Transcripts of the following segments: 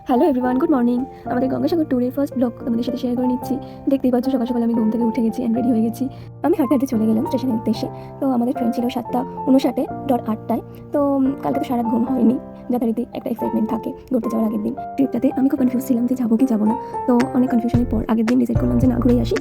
Hello everyone, good morning. আমাদের গঙ্গাসাগর ট্যুরের first blog তোমাদের সাথে শেয়ার করে নিচ্ছি। দেখতেই পাচ্ছ সকাল সকাল আমি ঘুম থেকে উঠে গেছি অ্যান্ড রেডি হয়ে গেছি। আমি হাঁটতে হাঁটতে চলে গেলাম স্টেশনের উদ্দেশ্যে। তো আমাদের ট্রেন ছিল 7:59.8টায়। তো কালকে তো সারা ঘুম হয়নি, যথারীতি একটা এক্সাইটমেন্ট থাকে ঘুরতে যাওয়ার আগের দিন। ট্রিপটাতে আমি খুব কনফিউজ ছিলাম যে যাবো কি যাবো না। তো অনেক কনফিউশনের পর আগের দিন ডিসাইড করলাম যে না, ঘুরেই আসি।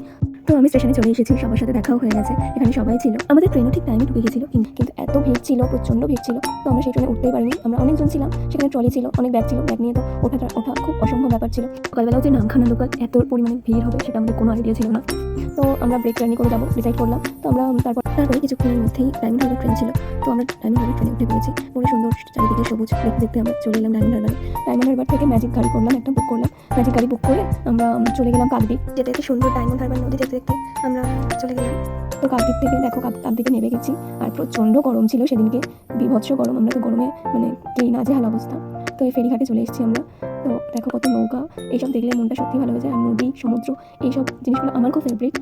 তো আমি স্টেশনে চলে এসেছি, সবার সাথে দেখাও হয়ে গেছে, এখানে সবাই ছিল। আমাদের ট্রেনও ঠিক টাইমে ঢুকে গেছিল, কিন্তু এত ভিড় ছিল, প্রচণ্ড ভিড় ছিল। তো আমরা সেই ট্রেনে উঠতেই পারিনি। আমরা অনেকজন ছিলাম, সেখানে ট্রলি ছিল, অনেক ব্যাগ ছিল, ব্যাগ নিয়ে তো ওঠা খুব অসম্ভব ব্যাপার ছিল। সকালবেলাও যে নামখানা লোকাল এত পরিমাণে ভিড় হবে সেটা আমাদের কোনো আইডিয়া ছিল না। তো আমরা ব্রেক জার্নি করে যাবো ডিসাইড করলাম। তো আমরা তারপরে কিছুক্ষণের মধ্যেই ডায়মন্ড হারবার ট্রেন ছিল। তো আমরা ডায়মন্ড হারবার ট্রেনে উঠে পড়েছি। পুরো সুন্দর চারিদিকে সবুজ দেখতে দেখতে আমরা চলে এলাম ডায়মন্ড হারবারে। ডায়মন্ড হারবার থেকে ম্যাজিক গাড়ি করলাম, একটা বুক করলাম। ম্যাজিক গাড়ি বুক করে আমরা চলে গেলাম কাকদ্বীপ। যেতে যেতে সুন্দর ডায়মন্ড হারবার নদী দেখতে দেখতে আমরা চলে গেলাম। তো কাকদ্বীপ থেকে দেখো কাকদ্বীপে নেমে গেছি। আর প্রচণ্ড গরম ছিল সেদিনকে, বিভৎস গরম। আমরা তো গরমে মানে কি নাজেহাল অবস্থা। তো এই ফেরিঘাটে চলে এসেছি আমরা। তো দেখো কত নৌকা, এইসব দেখলে মনটা সত্যি ভালো হয়ে যায়। আর নদী, সমুদ্র, এইসব জিনিসগুলো আমার খুব ফেভারিট।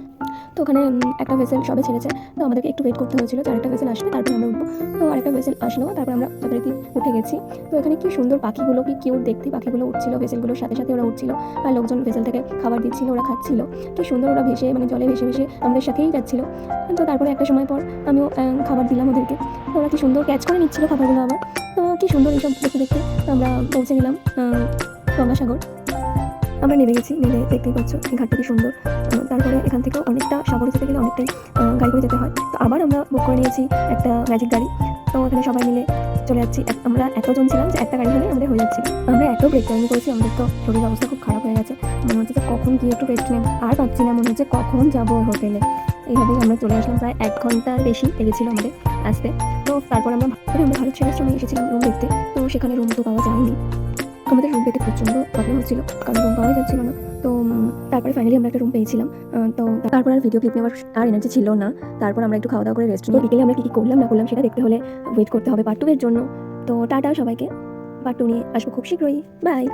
তো ওখানে একটা ভেসেল সবে ছেড়েছে। তো আমাদেরকে একটু ওয়েট করতে হয়েছিল যে আরেকটা ভেসেল আসবে, তারপরে আমরা উঠবো। তো আরেকটা ভেসেল আসলো, তারপর আমরা যথারীতি উঠে গেছি। তো এখানে কি সুন্দর পাখিগুলো, কি কিউট দেখতে, পাখিগুলো উঠছিল ভেসেলগুলোর সাথে সাথে, ওরা উঠছিল। আর লোকজন ভেসেল থেকে খাবার দিচ্ছিল, ওরা খাচ্ছিল। কি সুন্দর ওরা ভেসে, মানে জলে ভেসে ভেসে আমাদের সাথেই যাচ্ছিল। তো তারপরে একটা সময় পর আমিও খাবার দিলাম ওদেরকে। তো ওরা কি সুন্দর ক্যাচ করে নিচ্ছিল খাবারগুলো আবার। তো কি সুন্দর এইসব দেখতে দেখতে আমরা পৌঁছে গেলাম গঙ্গাসাগর। আমরা নেমে গেছি, নেমে দেখতেই পাচ্ছ ঘাটটা কি সুন্দর। তারপরে এখান থেকেও অনেকটা, সাগরে যেতে গেলে অনেকটাই গাড়ি করে যেতে হয়। তো আবার আমরা বুক করে নিয়েছি একটা ম্যাজিক গাড়ি। তো এখানে সবাই মিলে চলে যাচ্ছি। আমরা এতজন ছিলাম যে একটা গাড়ি হলে আমাদের হয়ে যাচ্ছিল। আমরা এত ব্রেক টাইম করেছি, আমাদের তো শরীরের অবস্থা খুব খারাপ হয়ে গেছে। মনে হচ্ছে যে কখন গিয়ে একটু রেস্ট নেব, আর পাচ্ছি না, মনে হচ্ছে কখন যাবো হোটেলে। এইভাবেই আমরা চলে আসলাম, প্রায় 1 ঘন্টার বেশি লেগেছিল আমাদের আসতে। তো তারপর আমরা ভারত সেবাশ্রমে এসেছিলাম রুম দেখতে। তো সেখানে রুম তো পাওয়া যায়নি, আমাদের রুম পেতে প্রচণ্ড প্রবলেম হচ্ছিল, কারণ রুম পাওয়াই যাচ্ছিল না। তো তারপরে ফাইনালি আমরা একটা রুম পেয়েছিলাম। তো তারপর আর ভিডিও ক্লিপ নেওয়ার আর এনার্জি ছিল না। তারপর আমরা একটু খাওয়া দাওয়া করে রেস্ট নিয়ে বিকেলে আমরা কী কী করলাম না করলাম সেটা দেখতে হলে ওয়েট করতে হবে পার্ট 2 এর জন্য। তো টাটা সবাইকে, পার্ট 2 নিয়ে আসবো খুব শীঘ্রই। বাই।